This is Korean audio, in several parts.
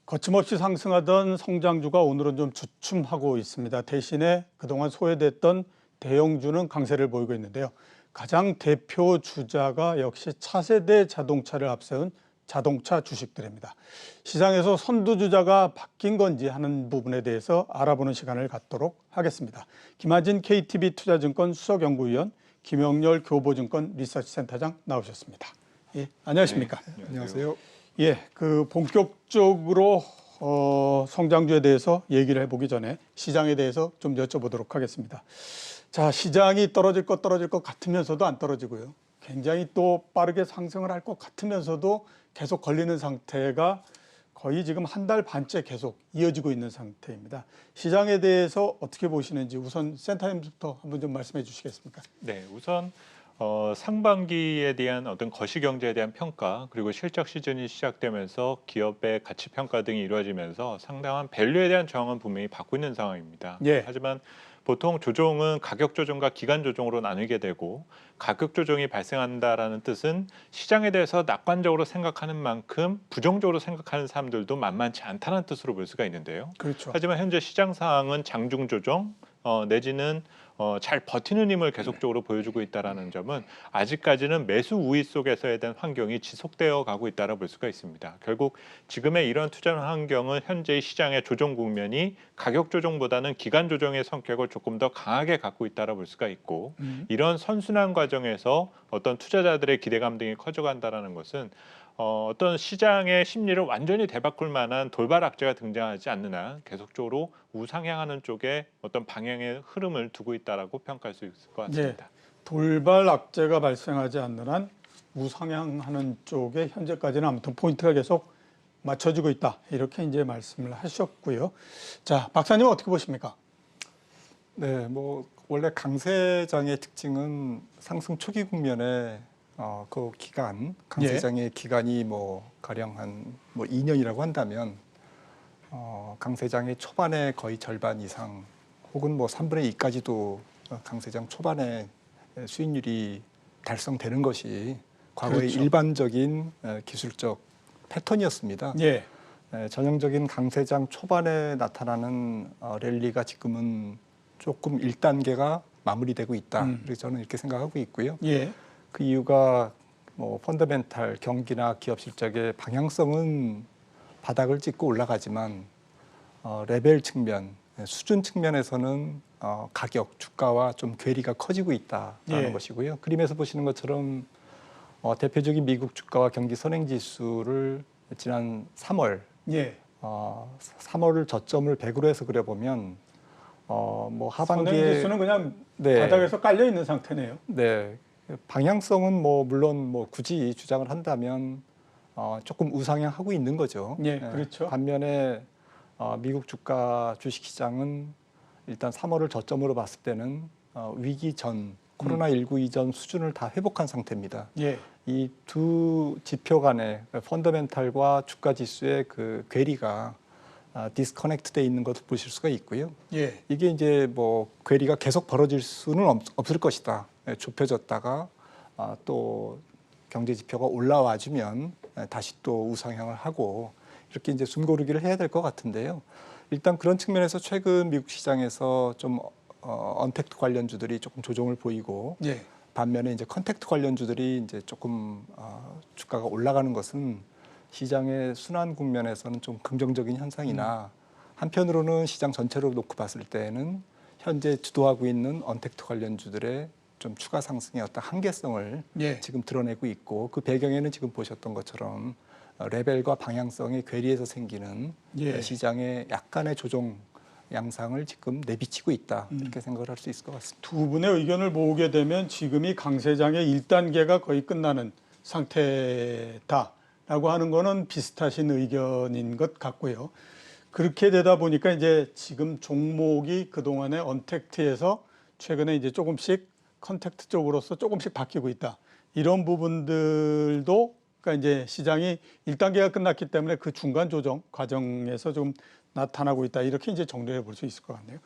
거침없이 상승하던 성장주가 오늘은 좀 주춤하고 있습니다. 대신에 그동안 소외됐던 대형주는 강세를 보이고 있는데요. 가장 대표 주자가 역시 차세대 자동차를 앞세운 자동차 주식들입니다. 시장에서 선두주자가 바뀐 건지 하는 부분에 대해서 알아보는 시간을 갖도록 하겠습니다. 김하진 KTB 투자증권 수석연구위원, 김영렬 교보증권 리서치센터장 나오셨습니다. 예, 안녕하십니까? 네, 안녕하세요. 예, 본격적으로 성장주에 대해서 얘기를 해보기 전에 시장에 대해서 좀 여쭤보도록 하겠습니다. 자, 시장이 떨어질 것 같으면서도 안 떨어지고요. 굉장히 또 빠르게 상승을 할 것 같으면서도 계속 걸리는 상태가 거의 지금 한 달 반째 계속 이어지고 있는 상태입니다. 시장에 대해서 어떻게 보시는지 우선 센터님부터 한번 좀 말씀해 주시겠습니까? 네, 우선 상반기에 대한 어떤 거시경제에 대한 평가, 그리고 실적 시즌이 시작되면서 기업의 가치 평가 등이 이루어지면서 상당한 밸류에 대한 저항은 분명히 받고 있는 상황입니다. 예. 하지만 보통 조정은 가격 조정과 기간 조정으로 나누게 되고, 가격 조정이 발생한다라는 뜻은 시장에 대해서 낙관적으로 생각하는 만큼 부정적으로 생각하는 사람들도 만만치 않다는 뜻으로 볼 수가 있는데요. 그렇죠. 하지만 현재 시장 상황은 장중 조정 내지는 잘 버티는 힘을 계속적으로 보여주고 있다는 점은 아직까지는 매수 우위 속에서에 대한 환경이 지속되어 가고 있다고 볼 수가 있습니다. 결국 지금의 이런 투자 환경은 현재의 시장의 조정 국면이 가격 조정보다는 기간 조정의 성격을 조금 더 강하게 갖고 있다고 볼 수가 있고, 이런 선순환 과정에서 어떤 투자자들의 기대감 등이 커져간다는 것은 어떤 시장의 심리를 완전히 되바꿀 만한 돌발 악재가 등장하지 않는 한 계속적으로 우상향하는 쪽에 어떤 방향의 흐름을 두고 있다라고 평가할 수 있을 것 같습니다. 네, 돌발 악재가 발생하지 않는 한 우상향하는 쪽에 현재까지는 아무튼 포인트가 계속 맞춰지고 있다. 이렇게 이제 말씀을 하셨고요. 자, 박사님 어떻게 보십니까? 네, 원래 강세장의 특징은 상승 초기 국면에 그 기간, 강세장의 기간이 가령 한 2년이라고 한다면 강세장의 초반에 거의 절반 이상 혹은 3분의 2까지도 강세장 초반에 수익률이 달성되는 것이 과거의 그렇죠. 일반적인 기술적 패턴이었습니다. 예. 전형적인 강세장 초반에 나타나는 랠리가 지금은 조금 1단계가 마무리되고 있다. 그래서 저는 이렇게 생각하고 있고요. 예. 그 이유가 펀더멘탈 경기나 기업 실적의 방향성은 바닥을 찍고 올라가지만 레벨 측면, 수준 측면에서는 가격, 주가와 좀 괴리가 커지고 있다라는 것이고요. 그림에서 보시는 것처럼 대표적인 미국 주가와 경기 선행지수를 지난 3월, 3월을 저점을 100으로 해서 그려보면 하반기에 선행지수는 그냥 바닥에서 깔려 있는 상태네요. 네. 방향성은 물론 굳이 주장을 한다면 조금 우상향하고 있는 거죠. 예, 그렇죠. 반면에 미국 주가 주식시장은 일단 3월을 저점으로 봤을 때는 위기 전 코로나19 이전 수준을 다 회복한 상태입니다. 예. 이 두 지표 간의 펀더멘탈과 주가 지수의 그 괴리가 디스커넥트 돼 있는 것을 보실 수가 있고요. 예. 이게 이제 괴리가 계속 벌어질 수는 없을 것이다. 좁혀졌다가 또 경제 지표가 올라와 주면 다시 또 우상향을 하고 이렇게 이제 숨고르기를 해야 될 것 같은데요. 일단 그런 측면에서 최근 미국 시장에서 좀 언택트 관련주들이 조금 조정을 보이고, 예. 반면에 이제 컨택트 관련주들이 이제 조금 주가가 올라가는 것은 시장의 순환 국면에서는 좀 긍정적인 현상이나 한편으로는 시장 전체로 놓고 봤을 때는 현재 주도하고 있는 언택트 관련주들의 좀 추가 상승의 어떤 한계성을 지금 드러내고 있고, 그 배경에는 지금 보셨던 것처럼 레벨과 방향성의 괴리에서 생기는 시장의 약간의 조정 양상을 지금 내비치고 있다. 이렇게 생각을 할 수 있을 것 같습니다. 두 분의 의견을 모으게 되면 지금이 강세장의 1단계가 거의 끝나는 상태다라고 하는 거는 비슷하신 의견인 것 같고요. 그렇게 되다 보니까 이제 지금 종목이 그동안의 언택트에서 최근에 이제 조금씩 컨택트 쪽으로서 조금씩 바뀌고 있다. 이런 부분들도 그러니까 이제 시장이 1단계가 끝났기 때문에 그 중간 조정 과정에서 좀 나타나고 있다. 이렇게 이제 정리해 볼 수 있을 것 같네요.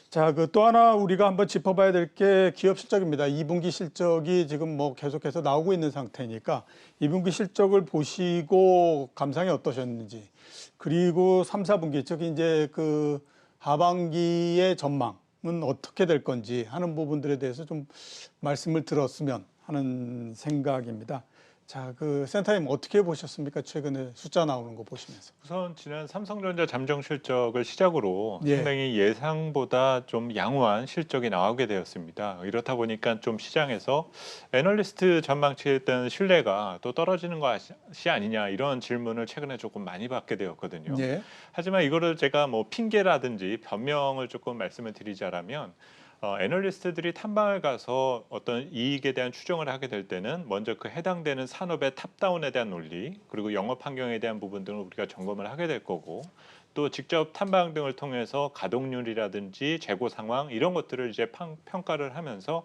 자, 그 또 하나 우리가 한번 짚어봐야 될 게 기업 실적입니다. 2분기 실적이 지금 뭐 계속해서 나오고 있는 상태니까 2분기 실적을 보시고 감상이 어떠셨는지, 그리고 3, 4분기 즉 이제 그 하반기의 전망은 어떻게 될 건지 하는 부분들에 대해서 좀 말씀을 들었으면 하는 생각입니다. 자, 그 센터님 어떻게 보셨습니까? 최근에 숫자 나오는 거 보시면서. 우선 지난 삼성전자 잠정 실적을 시작으로 예. 상당히 예상보다 좀 양호한 실적이 나오게 되었습니다. 이렇다 보니까 좀 시장에서 애널리스트 전망치에 대한 신뢰가 또 떨어지는 것이 아니냐 이런 질문을 최근에 조금 많이 받게 되었거든요. 예. 하지만 이거를 제가 뭐 핑계라든지 변명을 조금 말씀을 드리자라면 애널리스트들이 탐방을 가서 어떤 이익에 대한 추정을 하게 될 때는 먼저 그 해당되는 산업의 탑다운에 대한 논리, 그리고 영업 환경에 대한 부분 등을 우리가 점검을 하게 될 거고, 또 직접 탐방 등을 통해서 가동률이라든지 재고 상황 이런 것들을 이제 평가를 하면서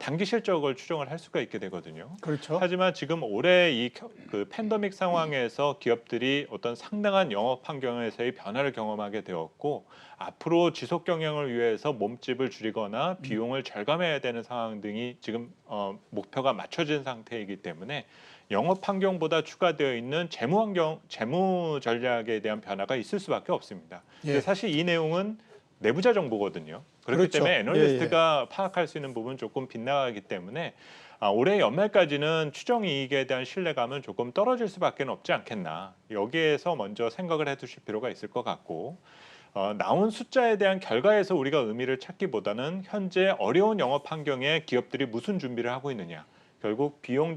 단기 실적을 추정을 할 수가 있게 되거든요. 그렇죠. 하지만 지금 올해 그 팬데믹 상황에서 기업들이 어떤 상당한 영업 환경에서의 변화를 경험하게 되었고, 앞으로 지속 경영을 위해서 몸집을 줄이거나 비용을 절감해야 되는 상황 등이 지금 목표가 맞춰진 상태이기 때문에 영업 환경보다 추가되어 있는 재무 전략에 대한 변화가 있을 수밖에 없습니다. 예. 근데 사실 이 내용은 내부자 정보거든요. 그렇기 그렇죠. 때문에 예, 애널리스트가 파악할 수 있는 부분은 조금 빗나가기 때문에 올해 연말까지는 추정 이익에 대한 신뢰감은 조금 떨어질 수밖에 없지 않겠나. 여기에서 먼저 생각을 해두실 필요가 있을 것 같고, 나온 숫자에 대한 결과에서 우리가 의미를 찾기보다는 현재 어려운 영업 환경에 기업들이 무슨 준비를 하고 있느냐. 결국 비용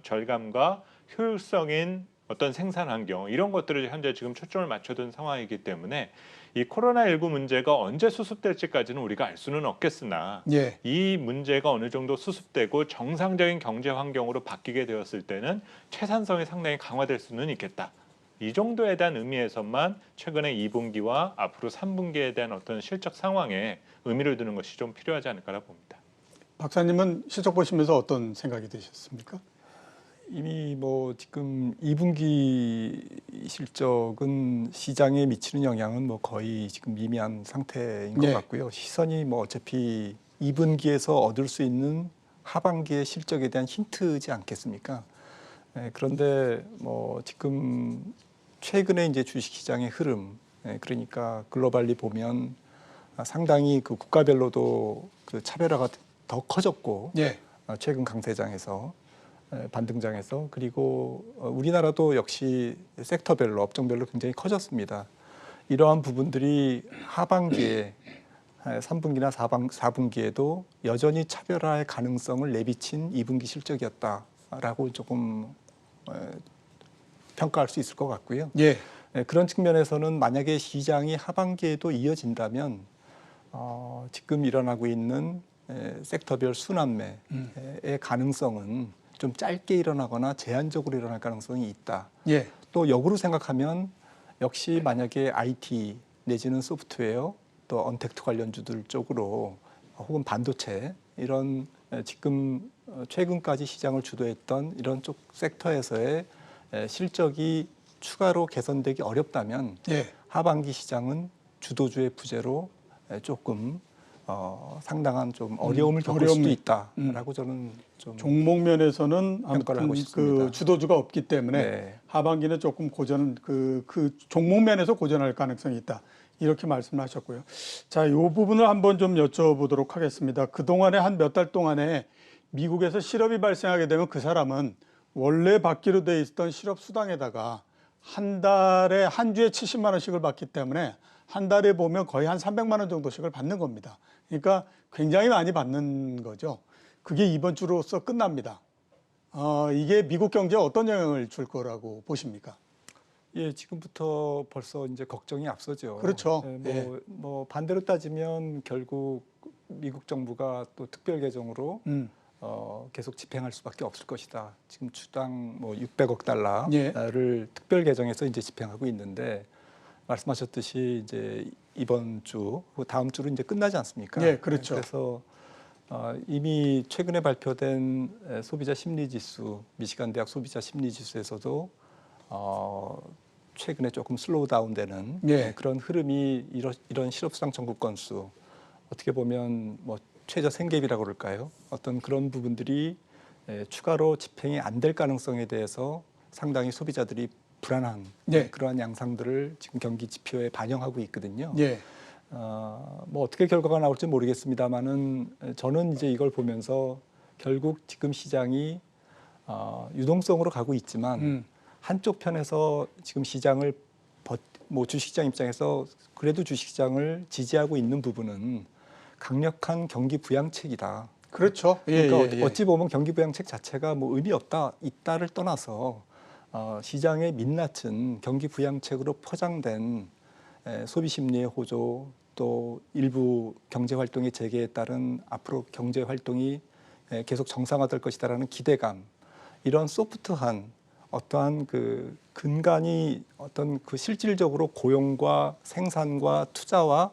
절감과 효율성인 어떤 생산 환경 이런 것들을 현재 지금 초점을 맞춰둔 상황이기 때문에 이 코로나19 문제가 언제 수습될지까지는 우리가 알 수는 없겠으나 예. 이 문제가 어느 정도 수습되고 정상적인 경제 환경으로 바뀌게 되었을 때는 채산성이 상당히 강화될 수는 있겠다. 이 정도에 대한 의미에서만 최근에 2분기와 앞으로 3분기에 대한 어떤 실적 상황에 의미를 두는 것이 좀 필요하지 않을까라고 봅니다. 박사님은 실적 보시면서 어떤 생각이 드셨습니까? 이미 뭐 지금 2분기 실적은 시장에 미치는 영향은 뭐 거의 지금 미미한 상태인 것 네. 같고요. 시선이 뭐 어차피 2분기에서 얻을 수 있는 하반기의 실적에 대한 힌트지 않겠습니까? 그런데 뭐 지금 최근에 이제 주식시장의 흐름, 그러니까 글로벌리 보면 상당히 그 국가별로도 그 차별화가 더 커졌고, 예. 최근 강세장에서 반등장에서, 그리고 우리나라도 역시 섹터별로 업종별로 굉장히 커졌습니다. 이러한 부분들이 하반기에 3분기나 4분기에도 여전히 차별화의 가능성을 내비친 2분기 실적이었다라고 조금 평가할 수 있을 것 같고요. 예. 그런 측면에서는 만약에 시장이 하반기에도 이어진다면 지금 일어나고 있는 섹터별 순환매의 가능성은 좀 짧게 일어나거나 제한적으로 일어날 가능성이 있다. 예. 또 역으로 생각하면 역시 만약에 IT 내지는 소프트웨어 또 언택트 관련주들 쪽으로 혹은 반도체 이런 지금 최근까지 시장을 주도했던 이런 쪽 섹터에서의 실적이 추가로 개선되기 어렵다면 예. 하반기 시장은 주도주의 부재로 조금 상당한 좀 어려움을 겪을 수도 있다라고 저는 좀 종목 면에서는 평가를 하고 아무튼 싶습니다. 그 주도주가 없기 때문에 네. 하반기는 조금 그 종목 면에서 고전할 가능성이 있다. 이렇게 말씀하셨고요. 자, 이 부분을 한번 좀 여쭤보도록 하겠습니다. 그동안에 한 몇 달 동안에 미국에서 실업이 발생하게 되면 그 사람은 원래 받기로 돼 있었던 실업 수당에다가 한 달에 한 주에 70만 원씩을 받기 때문에 한 달에 보면 거의 한 300만 원 정도씩을 받는 겁니다. 그러니까 굉장히 많이 받는 거죠. 그게 이번 주로서 끝납니다. 이게 미국 경제에 어떤 영향을 줄 거라고 보십니까? 예, 지금부터 벌써 이제 걱정이 앞서죠. 그렇죠. 뭐 반대로 따지면 결국 미국 정부가 또 특별 개정으로 계속 집행할 수밖에 없을 것이다. 지금 주당 뭐 600억 달러를 특별 개정해서 이제 집행하고 있는데 말씀하셨듯이 이제 이번 주, 다음 주로 이제 끝나지 않습니까? 예, 그렇죠. 그래서 이미 최근에 발표된 소비자 심리지수, 미시간 대학 소비자 심리지수에서도 최근에 조금 슬로우 다운되는 예. 그런 흐름이 이런 실업수당 청구 건수 어떻게 보면 뭐 최저 생계비라고 그럴까요? 어떤 그런 부분들이 추가로 집행이 안 될 가능성에 대해서 상당히 소비자들이 불안한 예. 그러한 양상들을 지금 경기 지표에 반영하고 있거든요. 예. 뭐 어떻게 결과가 나올지 모르겠습니다만은 저는 이제 이걸 보면서 결국 지금 시장이 유동성으로 가고 있지만 한쪽 편에서 지금 시장을 뭐 주식시장 입장에서 그래도 주식시장을 지지하고 있는 부분은 강력한 경기 부양책이다. 그렇죠. 예, 그러니까 예, 예. 어찌 보면 경기 부양책 자체가 뭐 의미 없다, 있다를 떠나서 시장에 민낯은 경기 부양책으로 포장된 소비 심리의 호조, 또 일부 경제 활동의 재개에 따른 앞으로 경제 활동이 계속 정상화될 것이다라는 기대감, 이런 소프트한 어떠한 그 근간이 어떤 그 실질적으로 고용과 생산과 투자와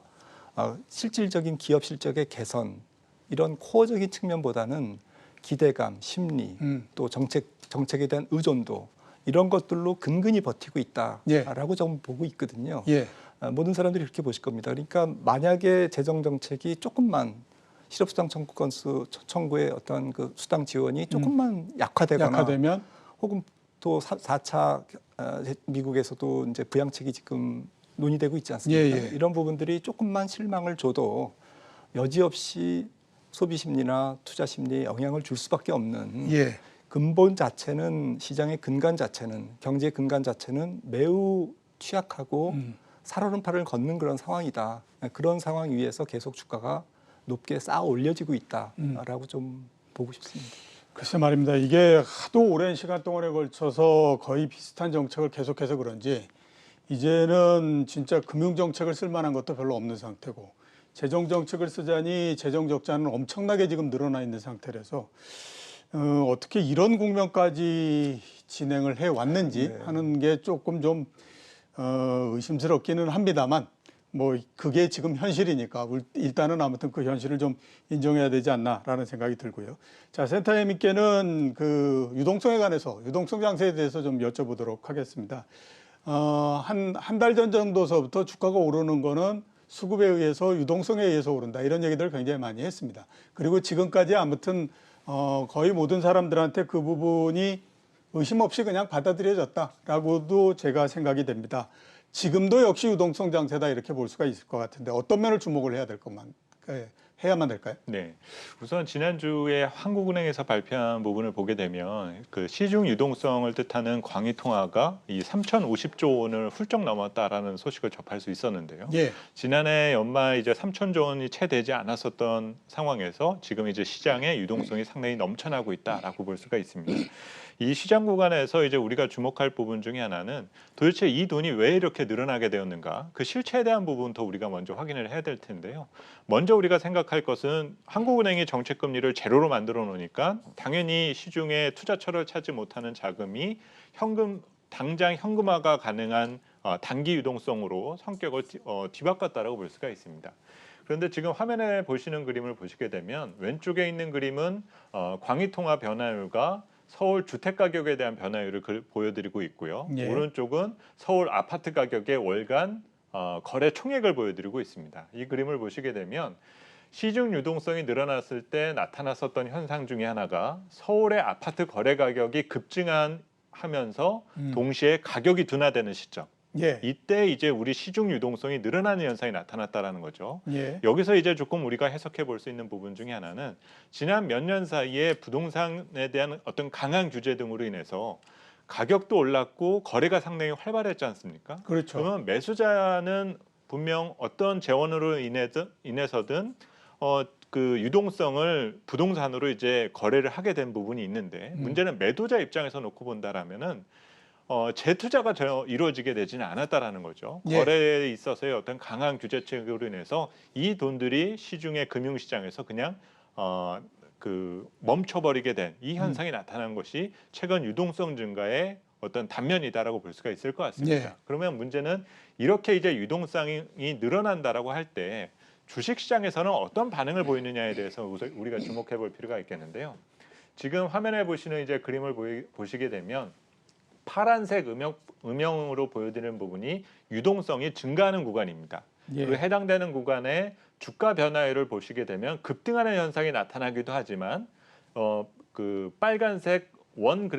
실질적인 기업 실적의 개선, 이런 코어적인 측면보다는 기대감, 심리, 또 정책에 대한 의존도, 이런 것들로 근근히 버티고 있다라고 좀 보고 있거든요. 예. 모든 사람들이 그렇게 보실 겁니다. 그러니까 만약에 재정 정책이 조금만 실업수당 청구 건수 청구의 어떤 그 수당 지원이 조금만 약화되거나 약화되면 혹은 또 4차 미국에서도 이제 부양책이 지금 논의되고 있지 않습니까? 예, 예. 이런 부분들이 조금만 실망을 줘도 여지없이 소비 심리나 투자 심리에 영향을 줄 수밖에 없는 예. 근본 자체는, 시장의 근간 자체는, 경제의 근간 자체는 매우 취약하고 살얼음판을 걷는 그런 상황이다. 그런 상황 위에서 계속 주가가 높게 쌓아 올려지고 있다라고 좀 보고 싶습니다. 글쎄 말입니다. 이게 하도 오랜 시간 동안에 걸쳐서 거의 비슷한 정책을 계속해서 그런지 이제는 진짜 금융정책을 쓸 만한 것도 별로 없는 상태고, 재정정책을 쓰자니 재정적자는 엄청나게 지금 늘어나 있는 상태라서 어떻게 이런 국면까지 진행을 해왔는지 하는 게 조금 좀 의심스럽기는 합니다만, 뭐 그게 지금 현실이니까 일단은 아무튼 그 현실을 좀 인정해야 되지 않나라는 생각이 들고요. 자, 센터장님께는 그 유동성에 관해서, 유동성 장세에 대해서 좀 여쭤보도록 하겠습니다. 한 달 전 정도서부터 주가가 오르는 거는 수급에 의해서, 유동성에 의해서 오른다, 이런 얘기들을 굉장히 많이 했습니다. 그리고 지금까지 아무튼 거의 모든 사람들한테 그 부분이 의심 없이 그냥 받아들여졌다라고도 제가 생각이 됩니다. 지금도 역시 유동성 장세다, 이렇게 볼 수가 있을 것 같은데 어떤 면을 주목을 해야만 될까요? 네, 우선 지난주에 한국은행에서 발표한 부분을 보게 되면 그 시중 유동성을 뜻하는 광의 통화가 이 3,050조 원을 훌쩍 넘었다라는 소식을 접할 수 있었는데요. 예. 지난해 연말 이제 3,000조 원이 채 되지 않았었던 상황에서 지금 이제 시장의 유동성이 상당히 넘쳐나고 있다라고 볼 수가 있습니다. 이 시장 구간에서 이제 우리가 주목할 부분 중에 하나는 도대체 이 돈이 왜 이렇게 늘어나게 되었는가, 그 실체에 대한 부분부터 우리가 먼저 확인을 해야 될 텐데요. 먼저 우리가 생각할 것은 한국은행이 정책금리를 제로로 만들어 놓으니까 당연히 시중에 투자처를 찾지 못하는 자금이 당장 현금화가 가능한 단기 유동성으로 성격을 뒤바꿨다라고 볼 수가 있습니다. 그런데 지금 화면에 보시는 그림을 보시게 되면 왼쪽에 있는 그림은 광의통화 변화율과 서울 주택 가격에 대한 변화율을 보여드리고 있고요. 예. 오른쪽은 서울 아파트 가격의 월간 거래 총액을 보여드리고 있습니다. 이 그림을 보시게 되면 시중 유동성이 늘어났을 때 나타났었던 현상 중에 하나가 서울의 아파트 거래 가격이 급증하면서 동시에 가격이 둔화되는 시점. 예. 이때 이제 우리 시중 유동성이 늘어나는 현상이 나타났다라는 거죠. 예. 여기서 이제 조금 우리가 해석해 볼 수 있는 부분 중에 하나는 지난 몇 년 사이에 부동산에 대한 어떤 강한 규제 등으로 인해서 가격도 올랐고 거래가 상당히 활발했지 않습니까? 그렇죠. 그러면 매수자는 분명 어떤 재원으로 인해서든 그 유동성을 부동산으로 이제 거래를 하게 된 부분이 있는데, 문제는 매도자 입장에서 놓고 본다라면은 재투자가 이루어지게 되지는 않았다라는 거죠. 예. 거래에 있어서의 어떤 강한 규제책으로 인해서 이 돈들이 시중의 금융시장에서 그냥 그 멈춰버리게 된 이 현상이 나타난 것이 최근 유동성 증가의 어떤 단면이다라고 볼 수가 있을 것 같습니다. 예. 그러면 문제는 이렇게 이제 유동성이 늘어난다라고 할 때 주식시장에서는 어떤 반응을 보이느냐에 대해서 우리가 주목해 볼 필요가 있겠는데요. 지금 화면에 보시는 이제 그림을 보시게 되면 파란색 음영으로 보여드리는 부분이 유동성이 증가하는 구간입니다. 예. 그 해당되는 구간에 주가 변화율을 보시게 되면 급등하는 현상이 나타나기도 하지만 그 빨간색 원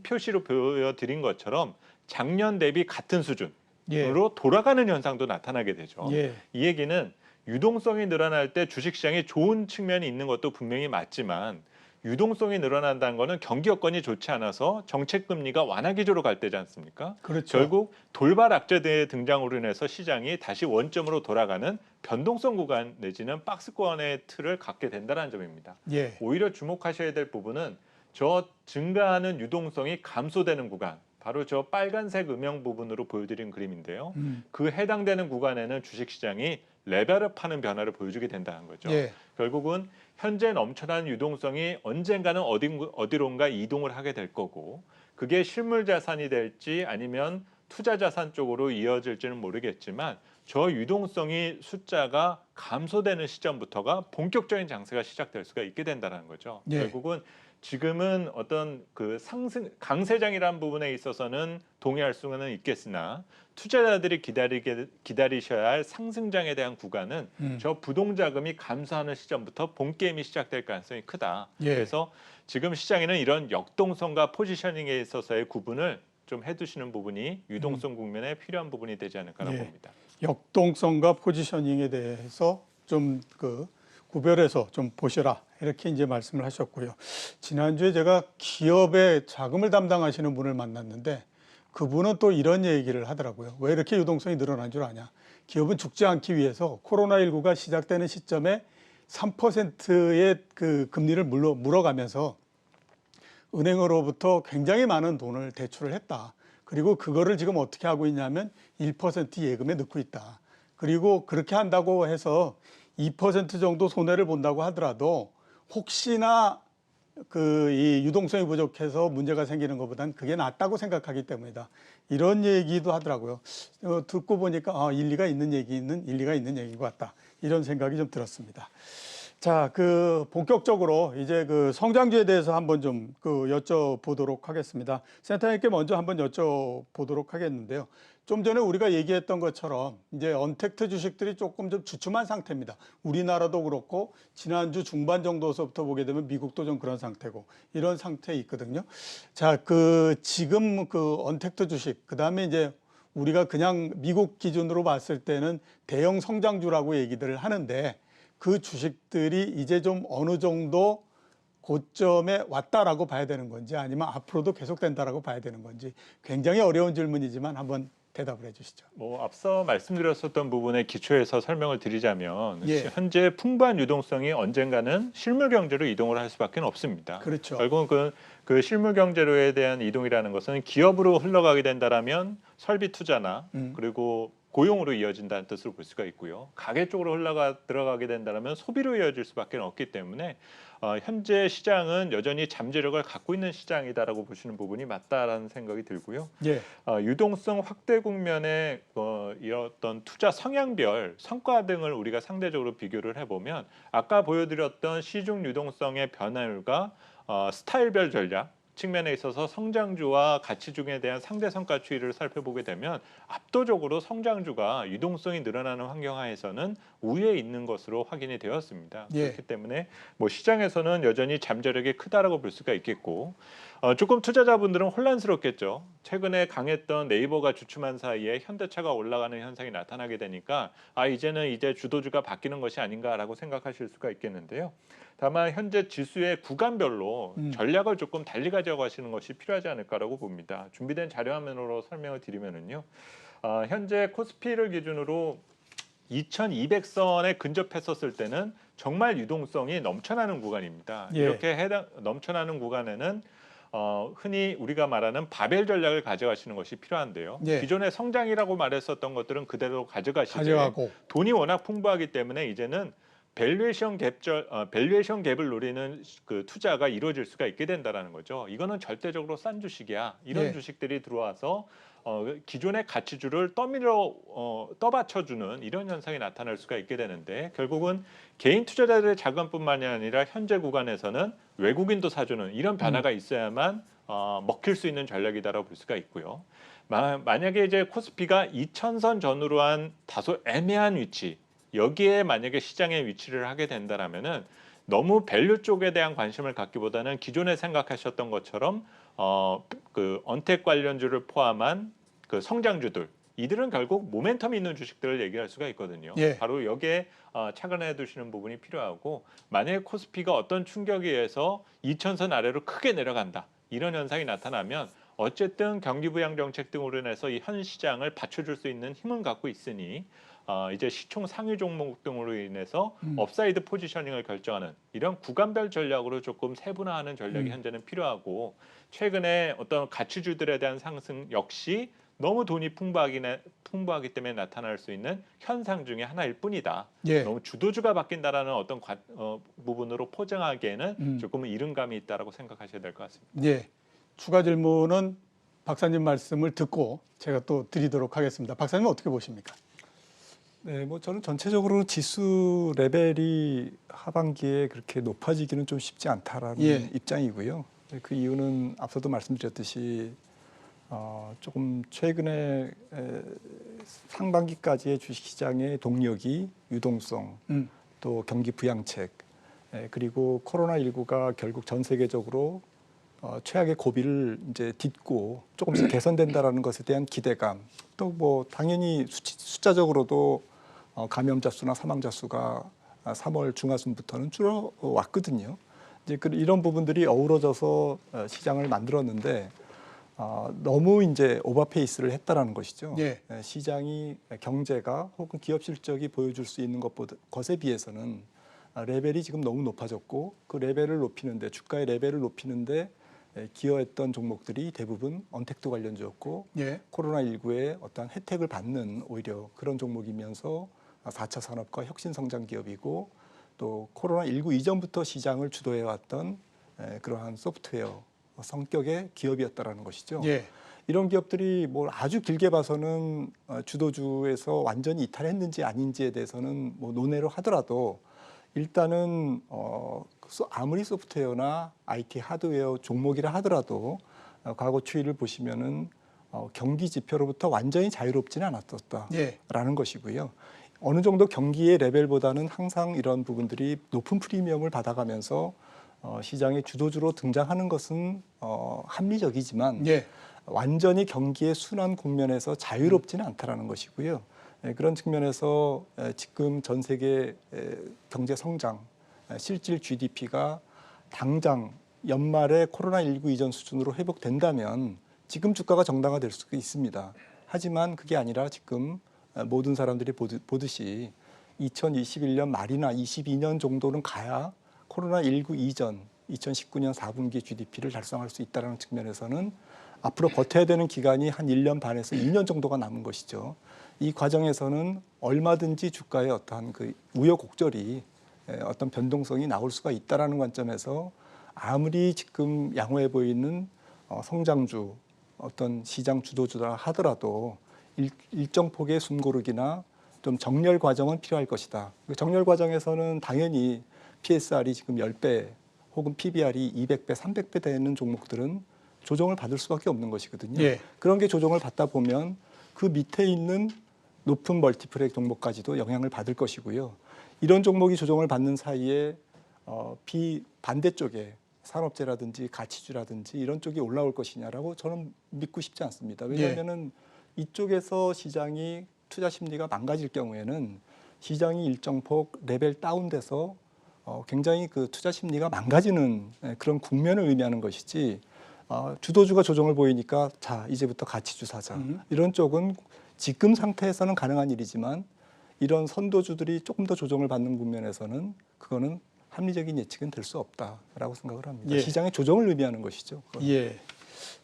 표시로 보여드린 것처럼 작년 대비 같은 수준으로 예. 돌아가는 현상도 나타나게 되죠. 예. 이 얘기는 유동성이 늘어날 때 주식시장이 좋은 측면이 있는 것도 분명히 맞지만 유동성이 늘어난다는 것은 경기 여건이 좋지 않아서 정책 금리가 완화 기조로 갈 때지 않습니까? 그렇죠. 결국 돌발 악재의 등장으로 인해서 시장이 다시 원점으로 돌아가는 변동성 구간 내지는 박스권의 틀을 갖게 된다는 점입니다. 예. 오히려 주목하셔야 될 부분은 저 증가하는 유동성이 감소되는 구간, 바로 저 빨간색 음영 부분으로 보여드린 그림인데요. 그 해당되는 구간에는 주식시장이 레벨업하는 변화를 보여주게 된다는 거죠. 예. 결국은 현재 넘쳐나는 유동성이 언젠가는 어디론가 이동을 하게 될 거고 그게 실물 자산이 될지 아니면 투자 자산 쪽으로 이어질지는 모르겠지만 저 유동성이 숫자가 감소되는 시점부터가 본격적인 장세가 시작될 수가 있게 된다는 거죠. 예. 결국은 지금은 어떤 그 강세장이라는 부분에 있어서는 동의할 수는 있겠으나 투자자들이 기다리셔야 할 상승장에 대한 구간은 저 부동자금이 감소하는 시점부터 본 게임이 시작될 가능성이 크다. 예. 그래서 지금 시장에는 이런 역동성과 포지셔닝에 있어서의 구분을 좀 해두시는 부분이 유동성 국면에 필요한 부분이 되지 않을까라고 예. 봅니다. 역동성과 포지셔닝에 대해서 좀 구별해서 좀 보시라 이렇게 이제 말씀을 하셨고요. 지난주에 제가 기업의 자금을 담당하시는 분을 만났는데 그분은 또 이런 얘기를 하더라고요. 왜 이렇게 유동성이 늘어난 줄 아냐? 기업은 죽지 않기 위해서 코로나19가 시작되는 시점에 3%의 그 금리를 물어가면서 은행으로부터 굉장히 많은 돈을 대출을 했다. 그리고 그거를 지금 어떻게 하고 있냐면 1% 예금에 넣고 있다. 그리고 그렇게 한다고 해서 2% 정도 손해를 본다고 하더라도 혹시나 이 유동성이 부족해서 문제가 생기는 것보다는 그게 낫다고 생각하기 때문이다. 이런 얘기도 하더라고요. 듣고 보니까 일리가 있는 얘기인 것 같다. 이런 생각이 좀 들었습니다. 자, 본격적으로 이제 성장주에 대해서 한번 좀 여쭤보도록 하겠습니다. 센터장님께 먼저 한번 여쭤보도록 하겠는데요. 좀 전에 우리가 얘기했던 것처럼 이제 언택트 주식들이 조금 좀 주춤한 상태입니다. 우리나라도 그렇고 지난주 중반 정도서부터 보게 되면 미국도 좀 그런 상태고 이런 상태에 있거든요. 자, 지금 언택트 주식, 그다음에 이제 우리가 그냥 미국 기준으로 봤을 때는 대형 성장주라고 얘기들을 하는데 그 주식들이 이제 좀 어느 정도 고점에 왔다라고 봐야 되는 건지 아니면 앞으로도 계속된다라고 봐야 되는 건지 굉장히 어려운 질문이지만 한번 대답을 해주시죠. 앞서 말씀드렸었던 부분에 기초해서 설명을 드리자면 예. 현재 풍부한 유동성이 언젠가는 실물 경제로 이동을 할 수밖에 없습니다. 그렇죠. 결국은 그 실물 경제로에 대한 이동이라는 것은 기업으로 흘러가게 된다라면 설비 투자나 그리고 고용으로 이어진다는 뜻으로 볼 수가 있고요. 가계 쪽으로 들어가게 된다면 소비로 이어질 수밖에 없기 때문에 현재 시장은 여전히 잠재력을 갖고 있는 시장이다라고 보시는 부분이 맞다라는 생각이 들고요. 예. 유동성 확대 국면에 이런 투자 성향별 성과 등을 우리가 상대적으로 비교를 해보면 아까 보여드렸던 시중 유동성의 변화율과 스타일별 전략 측면에 있어서 성장주와 가치중에 대한 상대 성과 추이를 살펴보게 되면 압도적으로 성장주가 유동성이 늘어나는 환경하에서는 우위에 있는 것으로 확인이 되었습니다. 예. 그렇기 때문에 시장에서는 여전히 잠재력이 크다라고 볼 수가 있겠고 조금 투자자분들은 혼란스럽겠죠. 최근에 강했던 네이버가 주춤한 사이에 현대차가 올라가는 현상이 나타나게 되니까 이제는 주도주가 바뀌는 것이 아닌가라고 생각하실 수가 있겠는데요. 다만 현재 지수의 구간별로 전략을 조금 달리 가져가시는 것이 필요하지 않을까라고 봅니다. 준비된 자료 화면으로 설명을 드리면은요. 현재 코스피를 기준으로 2200선에 근접했었을 때는 정말 유동성이 넘쳐나는 구간입니다. 예. 이렇게 넘쳐나는 구간에는 흔히 우리가 말하는 바벨 전략을 가져가시는 것이 필요한데요. 예. 기존에 성장이라고 말했었던 것들은 그대로 가져가시되 돈이 워낙 풍부하기 때문에 이제는 밸류에이션 갭을 노리는 그 투자가 이루어질 수가 있게 된다라는 거죠. 이거는 절대적으로 싼 주식이야. 이런 예. 주식들이 들어와서 기존의 가치주를 떠받쳐주는 이런 현상이 나타날 수가 있게 되는데 결국은 개인 투자자들의 자금뿐만이 아니라 현재 구간에서는 외국인도 사주는 이런 변화가 있어야만 먹힐 수 있는 전략이다라고 볼 수가 있고요. 만약에 이제 코스피가 2000선 전후로 한 다소 애매한 위치, 여기에 만약에 시장에 위치를 하게 된다라면은 너무 밸류 쪽에 대한 관심을 갖기보다는 기존에 생각하셨던 것처럼 그 언택 관련주를 포함한 그 성장주들, 이들은 결국 모멘텀 있는 주식들을 얘기할 수가 있거든요. 예. 바로 여기에 착안해 두시는 부분이 필요하고, 만약에 코스피가 어떤 충격에 의해서 2000선 아래로 크게 내려간다, 이런 현상이 나타나면 어쨌든 경기 부양 정책 등으로 인해서 이 현 시장을 받쳐줄 수 있는 힘은 갖고 있으니 이제 시총 상위 종목 등으로 인해서 업사이드 포지셔닝을 결정하는 이런 구간별 전략으로 조금 세분화하는 전략이 현재는 필요하고, 최근에 어떤 가치주들에 대한 상승 역시 너무 돈이 풍부하기 때문에 나타날 수 있는 현상 중에 하나일 뿐이다. 예. 너무 주도주가 바뀐다라는 어떤 부분으로 포장하기에는 조금은 이른감이 있다라고 생각하셔야 될 것 같습니다. 예. 추가 질문은 박사님 말씀을 듣고 제가 또 드리도록 하겠습니다. 박사님 어떻게 보십니까? 네, 뭐 저는 전체적으로 지수 레벨이 하반기에 그렇게 높아지기는 좀 쉽지 않다라는 예. 입장이고요. 그 이유는 앞서도 말씀드렸듯이 조금 최근에 상반기까지의 주식시장의 동력이 유동성, 또 경기 부양책, 그리고 코로나19가 결국 전 세계적으로 최악의 고비를 이제 딛고 조금씩 개선된다라는 것에 대한 기대감, 또 뭐 당연히 숫자적으로도 감염자 수나 사망자 수가 3월 중하순부터는 줄어왔거든요. 이제 이런 부분들이 어우러져서 시장을 만들었는데 너무 이제 오버페이스를 했다라는 것이죠. 예. 시장이 경제가 혹은 기업 실적이 보여줄 수 있는 것에 비해서는 레벨이 지금 너무 높아졌고, 그 레벨을 높이는데, 주가의 레벨을 높이는데 기여했던 종목들이 대부분 언택트 관련주였고, 예. 코로나19의 어떤 혜택을 받는 오히려 그런 종목이면서 4차 산업과 혁신 성장 기업이고, 또 코로나19 이전부터 시장을 주도해왔던 그러한 소프트웨어 성격의 기업이었다라는 것이죠. 예. 이런 기업들이 뭘 아주 길게 봐서는 주도주에서 완전히 이탈했는지 아닌지에 대해서는 뭐 논의를 하더라도, 일단은 아무리 소프트웨어나 IT 하드웨어 종목이라 하더라도 과거 추이를 보시면은 경기 지표로부터 완전히 자유롭지는 않았었다라는 예. 것이고요. 어느 정도 경기의 레벨보다는 항상 이런 부분들이 높은 프리미엄을 받아가면서 시장의 주도주로 등장하는 것은 합리적이지만 예. 완전히 경기의 순환 국면에서 자유롭지는 않다라는 것이고요. 그런 측면에서 지금 전 세계 경제 성장, 실질 GDP가 당장 연말에 코로나19 이전 수준으로 회복된다면 지금 주가가 정당화될 수 있습니다. 하지만 그게 아니라 지금 모든 사람들이 보듯이 2021년 말이나 22년 정도는 가야 코로나19 이전 2019년 4분기 GDP를 달성할 수 있다는 측면에서는 앞으로 버텨야 되는 기간이 한 1년 반에서 2년 정도가 남은 것이죠. 이 과정에서는 얼마든지 주가의 어떠한 그 우여곡절이 어떤 변동성이 나올 수가 있다라는 관점에서 아무리 지금 양호해 보이는 성장주, 어떤 시장 주도주라 하더라도 일정 폭의 숨고르기나 좀 정렬 과정은 필요할 것이다. 정렬 과정에서는 당연히 PSR이 지금 10배 혹은 PBR이 200배, 300배 되는 종목들은 조정을 받을 수밖에 없는 것이거든요. 예. 그런 게 조정을 받다 보면 그 밑에 있는 높은 멀티플의 종목까지도 영향을 받을 것이고요. 이런 종목이 조정을 받는 사이에 반대쪽에 산업재라든지 가치주라든지 이런 쪽이 올라올 것이냐라고 저는 믿고 싶지 않습니다. 왜냐하면은 이쪽에서 시장이 투자 심리가 망가질 경우에는 시장이 일정 폭 레벨 다운돼서 굉장히 그 투자 심리가 망가지는 그런 국면을 의미하는 것이지, 주도주가 조정을 보이니까 자 이제부터 가치주 사자, 이런 쪽은 지금 상태에서는 가능한 일이지만 이런 선도주들이 조금 더 조정을 받는 국면에서는 그거는 합리적인 예측은 될 수 없다라고 생각을 합니다. 예. 시장의 조정을 의미하는 것이죠. 예.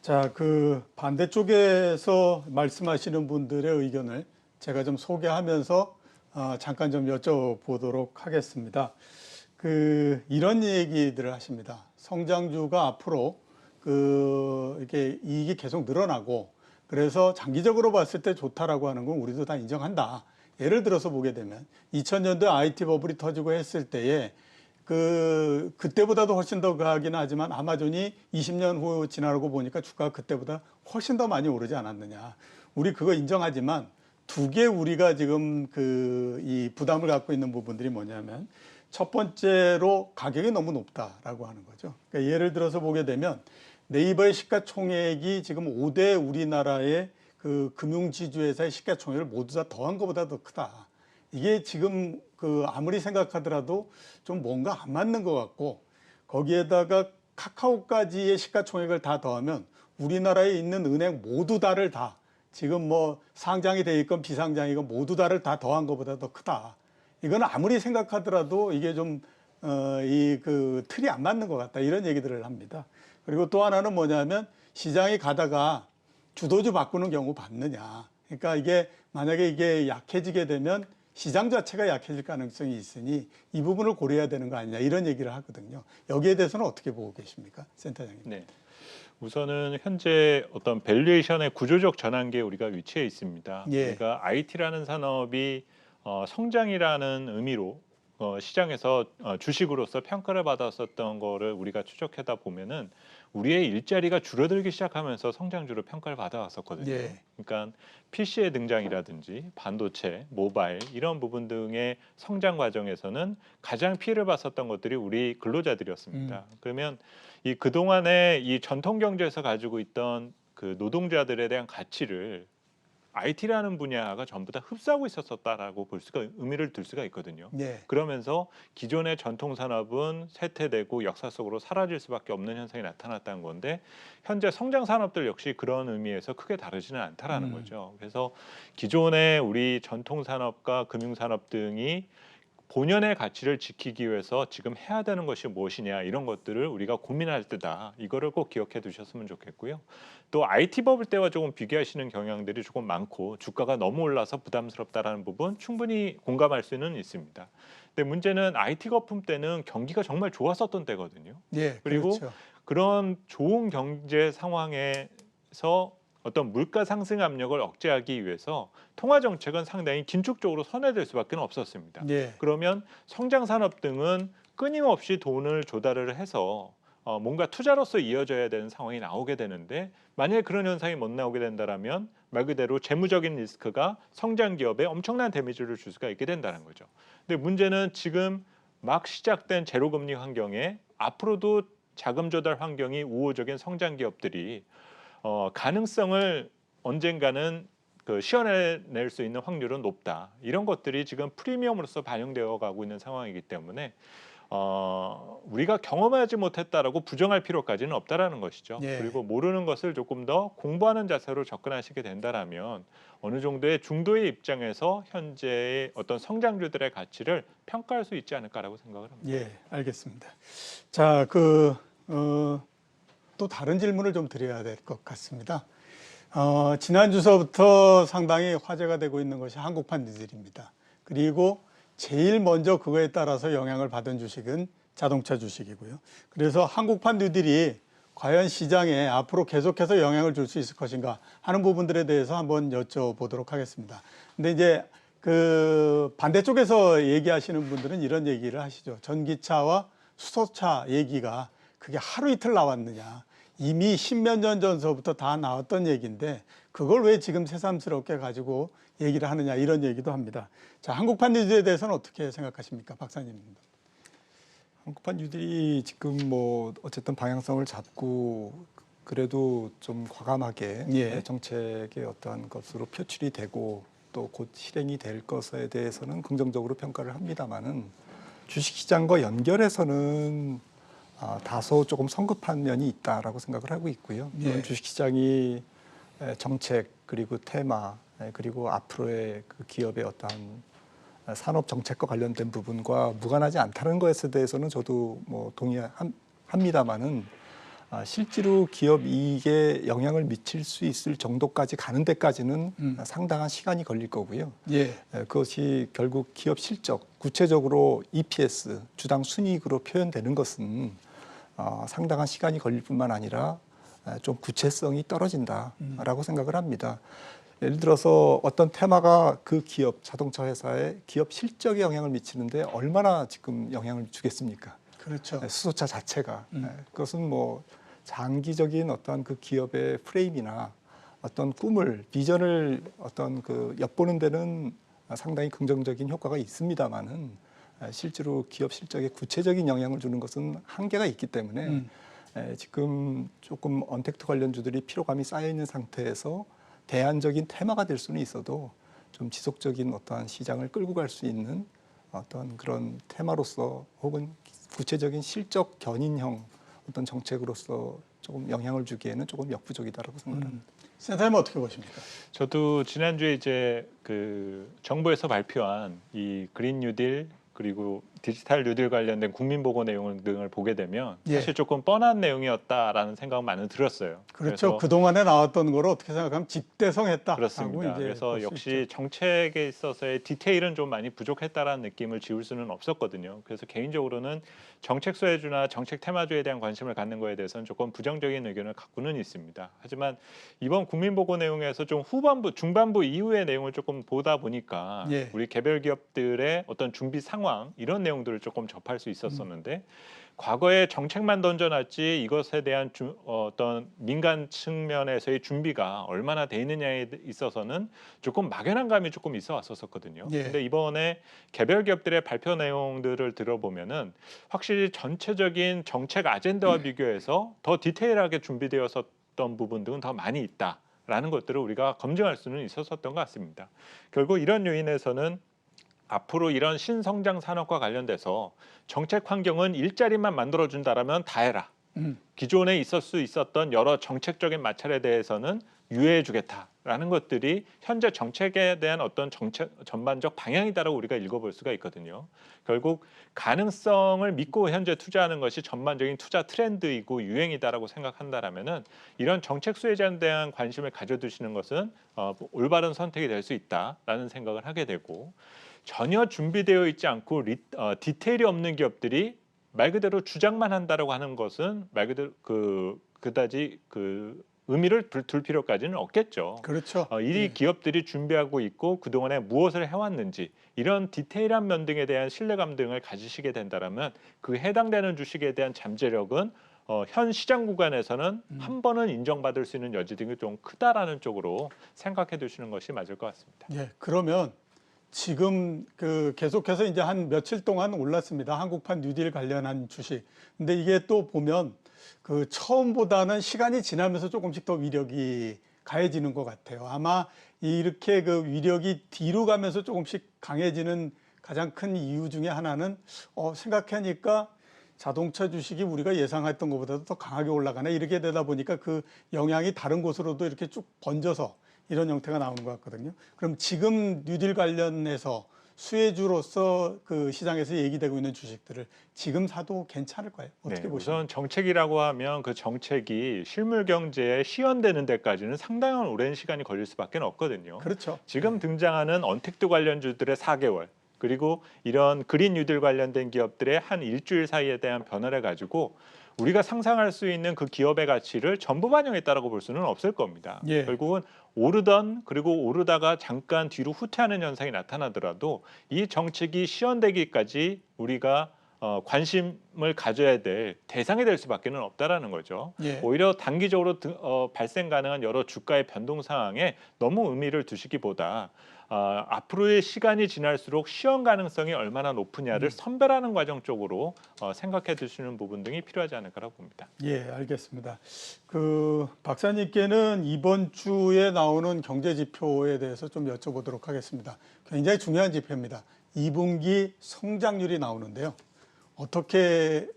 자, 그 반대쪽에서 말씀하시는 분들의 의견을 제가 좀 소개하면서 잠깐 좀 여쭤보도록 하겠습니다. 이런 얘기들을 하십니다. 성장주가 앞으로 이렇게 이익이 계속 늘어나고, 그래서 장기적으로 봤을 때 좋다라고 하는 건 우리도 다 인정한다. 예를 들어서 보게 되면 2000년도에 IT 버블이 터지고 했을 때에 그때보다도 훨씬 더 가긴 하지만 아마존이 20년 후 지나고 보니까 주가가 그때보다 훨씬 더 많이 오르지 않았느냐. 우리 그거 인정하지만 두 개 우리가 지금 이 부담을 갖고 있는 부분들이 뭐냐면 첫 번째로 가격이 너무 높다라고 하는 거죠. 그러니까 예를 들어서 보게 되면 네이버의 시가총액이 지금 5대 우리나라의 금융지주회사의 시가총액을 모두 다 더한 것보다 더 크다. 이게 지금 아무리 생각하더라도 좀 뭔가 안 맞는 것 같고 거기에다가 카카오까지의 시가총액을 다 더하면 우리나라에 있는 은행 모두 다를 다 지금 뭐 상장이 돼 있건 비상장이건 모두 다를 다 더한 것보다 더 크다. 이거는 아무리 생각하더라도 이게 좀 틀이 안 맞는 것 같다. 이런 얘기들을 합니다. 그리고 또 하나는 뭐냐면 시장이 가다가 주도주 바꾸는 경우 봤느냐. 그러니까 이게 만약에 이게 약해지게 되면 시장 자체가 약해질 가능성이 있으니 이 부분을 고려해야 되는 거 아니냐 이런 얘기를 하거든요. 여기에 대해서는 어떻게 보고 계십니까, 센터장님? 네. 우선은 현재 어떤 밸류에이션의 구조적 전환기에 우리가 위치해 있습니다. 예. 우리가 IT라는 산업이 성장이라는 의미로 시장에서 주식으로서 평가를 받았었던 거를 우리가 추적하다 보면은 우리의 일자리가 줄어들기 시작하면서 성장주로 평가를 받아왔었거든요. 예. 그러니까 PC의 등장이라든지 반도체, 모바일 이런 부분 등의 성장 과정에서는 가장 피해를 봤었던 것들이 우리 근로자들이었습니다. 그러면 이 그동안에 이 전통 경제에서 가지고 있던 그 노동자들에 대한 가치를 IT라는 분야가 전부 다 흡수하고 있었다라고 볼 수가 의미를 둘 수가 있거든요. 예. 그러면서 기존의 전통 산업은 쇠퇴되고 역사 속으로 사라질 수밖에 없는 현상이 나타났다는 건데 현재 성장 산업들 역시 그런 의미에서 크게 다르지는 않다라는 거죠. 그래서 기존의 우리 전통 산업과 금융 산업 등이 본연의 가치를 지키기 위해서 지금 해야 되는 것이 무엇이냐 이런 것들을 우리가 고민할 때다. 이거를 꼭 기억해 두셨으면 좋겠고요. 또 IT 버블 때와 조금 비교하시는 경향들이 조금 많고 주가가 너무 올라서 부담스럽다라는 부분 충분히 공감할 수는 있습니다. 근데 문제는 IT 거품 때는 경기가 정말 좋았었던 때거든요. 예. 그리고 그렇죠. 그런 좋은 경제 상황에서 어떤 물가 상승 압력을 억제하기 위해서 통화 정책은 상당히 긴축적으로 선회될 수밖에 없었습니다. 예. 그러면 성장 산업 등은 끊임없이 돈을 조달을 해서 뭔가 투자로서 이어져야 되는 상황이 나오게 되는데 만약에 그런 현상이 못 나오게 된다라면 말 그대로 재무적인 리스크가 성장 기업에 엄청난 데미지를 줄 수가 있게 된다는 거죠. 근데 문제는 지금 막 시작된 제로금리 환경에 앞으로도 자금 조달 환경이 우호적인 성장 기업들이 가능성을 언젠가는 시연해낼 수 있는 확률은 높다. 이런 것들이 지금 프리미엄으로서 반영되어 가고 있는 상황이기 때문에 우리가 경험하지 못했다라고 부정할 필요까지는 없다라는 것이죠. 예. 그리고 모르는 것을 조금 더 공부하는 자세로 접근하시게 된다라면 어느 정도의 중도의 입장에서 현재의 어떤 성장주들의 가치를 평가할 수 있지 않을까라고 생각을 합니다. 예, 알겠습니다. 자, 또 다른 질문을 좀 드려야 될 것 같습니다. 지난 주서부터 상당히 화제가 되고 있는 것이 한국판 니들입니다. 그리고 제일 먼저 그거에 따라서 영향을 받은 주식은 자동차 주식이고요. 그래서 한국판 뉴딜이 과연 시장에 앞으로 계속해서 영향을 줄 수 있을 것인가 하는 부분들에 대해서 한번 여쭤보도록 하겠습니다. 근데 이제 반대쪽에서 얘기하시는 분들은 이런 얘기를 하시죠. 전기차와 수소차 얘기가 그게 하루 이틀 나왔느냐. 이미 십몇 년 전서부터 다 나왔던 얘기인데 그걸 왜 지금 새삼스럽게 가지고 얘기를 하느냐 이런 얘기도 합니다. 자, 한국판 뉴딜에 대해서는 어떻게 생각하십니까, 박사님? 한국판 뉴딜이 지금 뭐 어쨌든 방향성을 잡고 그래도 좀 과감하게 예. 정책의 어떠한 것으로 표출이 되고 또 곧 실행이 될 것에 대해서는 긍정적으로 평가를 합니다만은 주식시장과 연결해서는 다소 조금 성급한 면이 있다라고 생각을 하고 있고요. 예. 주식시장이 정책 그리고 테마 그리고 앞으로의 그 기업의 어떠한 산업 정책과 관련된 부분과 무관하지 않다는 것에 대해서는 저도 뭐 동의합니다만은 실제로 기업 이익에 영향을 미칠 수 있을 정도까지 가는 데까지는 상당한 시간이 걸릴 거고요. 예. 그것이 결국 기업 실적, 구체적으로 EPS, 주당 순이익으로 표현되는 것은 상당한 시간이 걸릴 뿐만 아니라 좀 구체성이 떨어진다라고 생각을 합니다. 예를 들어서 어떤 테마가 그 기업, 자동차 회사의 기업 실적에 영향을 미치는데 얼마나 지금 영향을 주겠습니까? 그렇죠. 수소차 자체가. 그것은 뭐 장기적인 어떤 그 기업의 프레임이나 어떤 꿈을, 비전을 어떤 그 엿보는 데는 상당히 긍정적인 효과가 있습니다만은 실제로 기업 실적에 구체적인 영향을 주는 것은 한계가 있기 때문에 지금 조금 언택트 관련주들이 피로감이 쌓여 있는 상태에서 대안적인 테마가 될 수는 있어도 좀 지속적인 어떠한 시장을 끌고 갈 수 있는 어떤 그런 테마로서 혹은 구체적인 실적 견인형 어떤 정책으로서 조금 영향을 주기에는 조금 역부족이다라고 생각합니다. 센터님 어떻게 보십니까? 저도 지난주에 이제 그 정부에서 발표한 이 그린 뉴딜 그리고 디지털 뉴딜 관련된 국민보고 내용 등을 보게 되면 예. 사실 조금 뻔한 내용이었다라는 생각은 많이 들었어요. 그렇죠. 그래서 그동안에 나왔던 거를 어떻게 생각하면 집대성했다라고 그렇습니다. 이제 그래서 볼수 역시 있죠. 정책에 있어서의 디테일은 좀 많이 부족했다라는 느낌을 지울 수는 없었거든요. 그래서 개인적으로는 정책 소외주나 정책 테마주에 대한 관심을 갖는 거에 대해서는 조금 부정적인 의견을 갖고는 있습니다. 하지만 이번 국민보고 내용에서 좀 후반부, 중반부 이후의 내용을 조금 보다 보니까 예. 우리 개별 기업들의 어떤 준비 상황 이런 내용들을 조금 접할 수 있었었는데 과거에 정책만 던져놨지 이것에 대한 어떤 민간 측면에서의 준비가 얼마나 돼 있느냐에 있어서는 조금 막연한 감이 조금 있어 왔었거든요. 예. 근데 이번에 개별 기업들의 발표 내용들을 들어보면은 확실히 전체적인 정책 아젠다와 비교해서 더 디테일하게 준비되었었던 부분 등은 더 많이 있다라는 것들을 우리가 검증할 수는 있었던 것 같습니다. 결국 이런 요인에서는 앞으로 이런 신성장 산업과 관련돼서 정책 환경은 일자리만 만들어준다라면 다 해라. 기존에 있을 수 있었던 여러 정책적인 마찰에 대해서는 유예해주겠다라는 것들이 현재 정책에 대한 어떤 정책 전반적 방향이다라고 우리가 읽어볼 수가 있거든요. 결국 가능성을 믿고 현재 투자하는 것이 전반적인 투자 트렌드이고 유행이다라고 생각한다라면은 이런 정책 수혜자에 대한 관심을 가져두시는 것은 올바른 선택이 될 수 있다라는 생각을 하게 되고. 전혀 준비되어 있지 않고 디테일이 없는 기업들이 말 그대로 주장만 한다라고 하는 것은 말 그대로 그다지 의미를 둘 필요까지는 없겠죠. 그렇죠. 이 예. 기업들이 준비하고 있고 그동안에 무엇을 해왔는지 이런 디테일한 면 등에 대한 신뢰감 등을 가지시게 된다라면 그 해당되는 주식에 대한 잠재력은 현 시장 구간에서는 한 번은 인정받을 수 있는 여지 등이 좀 크다라는 쪽으로 생각해 두시는 것이 맞을 것 같습니다. 예. 그러면 지금 계속해서 이제 한 며칠 동안 올랐습니다. 한국판 뉴딜 관련한 주식. 근데 이게 또 보면 처음보다는 시간이 지나면서 조금씩 더 위력이 가해지는 것 같아요. 아마 이렇게 위력이 뒤로 가면서 조금씩 강해지는 가장 큰 이유 중에 하나는 생각하니까 자동차 주식이 우리가 예상했던 것보다도 더 강하게 올라가네. 이렇게 되다 보니까 그 영향이 다른 곳으로도 이렇게 쭉 번져서 이런 형태가 나오는 것 같거든요. 그럼 지금 뉴딜 관련해서 수혜주로서 시장에서 얘기되고 있는 주식들을 지금 사도 괜찮을까요? 어떻게 보시나요? 우선 정책이라고 하면 그 정책이 실물 경제에 시연되는 데까지는 상당한 오랜 시간이 걸릴 수밖에 없거든요. 그렇죠. 지금 등장하는 언택트 관련주들의 4개월 그리고 이런 그린 뉴딜 관련된 기업들의 한 일주일 사이에 대한 변화를 가지고 우리가 상상할 수 있는 그 기업의 가치를 전부 반영했다라고 볼 수는 없을 겁니다. 예. 결국은 오르던 그리고 오르다가 잠깐 뒤로 후퇴하는 현상이 나타나더라도 이 정책이 시연되기까지 우리가 관심을 가져야 될 대상이 될 수밖에 없다라는 거죠. 예. 오히려 단기적으로 발생 가능한 여러 주가의 변동 상황에 너무 의미를 두시기보다 앞으로의 시간이 지날수록 시연 가능성이 얼마나 높으냐를 선별하는 과정 쪽으로 생각해 두시는 부분 등이 필요하지 않을까라고 봅니다. 예, 알겠습니다. 박사님께는 이번 주에 나오는 경제 지표에 대해서 좀 여쭤보도록 하겠습니다. 굉장히 중요한 지표입니다. 2분기 성장률이 나오는데요. 어떻게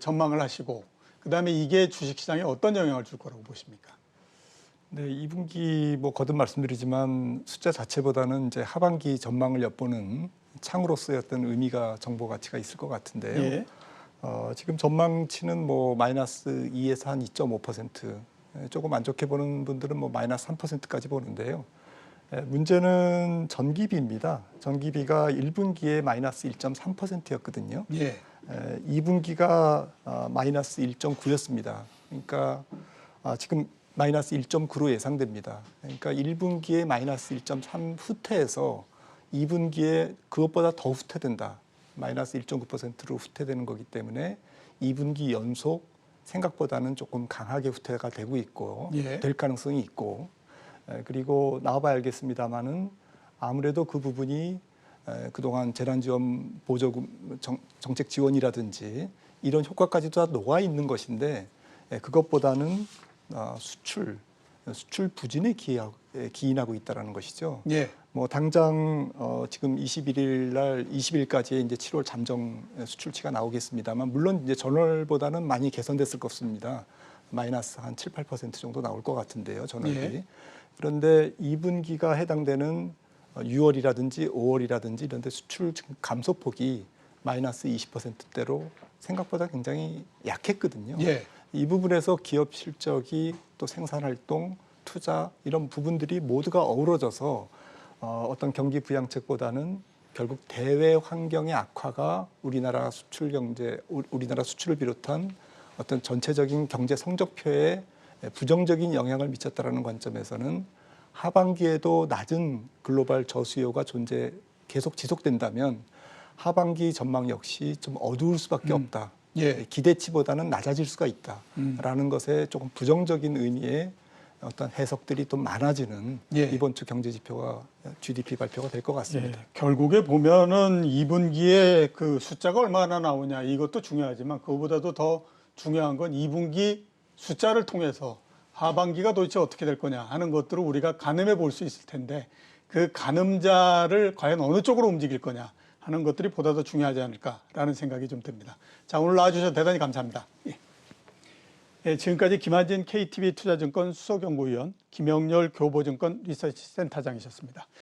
전망을 하시고 그다음에 이게 주식시장에 어떤 영향을 줄 거라고 보십니까? 네, 2분기 거듭 말씀드리지만 숫자 자체보다는 이제 하반기 전망을 엿보는 창으로서의 어떤 의미가 정보 가치가 있을 것 같은데요. 예. 지금 전망치는 마이너스 2에서 한 2.5%, 조금 안 좋게 보는 분들은 마이너스 3%까지 보는데요. 문제는 전기비입니다. 전기비가 1분기에 마이너스 1.3%였거든요. 예. 2분기가 마이너스 1.9였습니다. 그러니까 지금 마이너스 1.9로 예상됩니다. 그러니까 1분기에 마이너스 1.3 후퇴해서 2분기에 그것보다 더 후퇴된다. 마이너스 1.9%로 후퇴되는 거기 때문에 2분기 연속 생각보다는 조금 강하게 후퇴가 되고 있고 예. 될 가능성이 있고 그리고 나와봐야 알겠습니다마는 아무래도 그 부분이 그동안 재난지원 보조금 정책 지원이라든지 이런 효과까지도 다 녹아 있는 것인데 그것보다는 수출 부진에 기인하고 있다라는 것이죠. 예. 뭐 당장 지금 20일까지의 이제 7월 잠정 수출치가 나오겠습니다만 물론 이제 전월보다는 많이 개선됐을 것입니다. 마이너스 한 7, 8% 정도 나올 것 같은데요, 전월이. 예. 그런데 2분기가 해당되는 6월이라든지 5월이라든지 이런 데 수출 감소폭이 마이너스 20%대로 생각보다 굉장히 약했거든요. 예. 이 부분에서 기업 실적이 또 생산활동, 투자 이런 부분들이 모두가 어우러져서 어떤 경기 부양책보다는 결국 대외 환경의 악화가 우리나라 수출을 비롯한 어떤 전체적인 경제 성적표에 부정적인 영향을 미쳤다라는 관점에서는 하반기에도 낮은 글로벌 저수요가 계속 지속된다면 하반기 전망 역시 좀 어두울 수밖에 없다. 예. 기대치보다는 낮아질 수가 있다라는 것에 조금 부정적인 의미의 어떤 해석들이 또 많아지는 예. 이번 주 경제 지표가 GDP 발표가 될 것 같습니다. 예. 결국에 보면은 2분기에 그 숫자가 얼마나 나오냐 이것도 중요하지만 그거보다도 더 중요한 건 2분기 숫자를 통해서 하반기가 도대체 어떻게 될 거냐 하는 것들을 우리가 가늠해 볼 수 있을 텐데 그 가늠자를 과연 어느 쪽으로 움직일 거냐 하는 것들이 보다 더 중요하지 않을까라는 생각이 좀 듭니다. 자, 오늘 나와주셔서 대단히 감사합니다. 예. 예, 지금까지 김한진 KTB 투자증권 수석연구위원, 김영렬 교보증권 리서치센터장이셨습니다.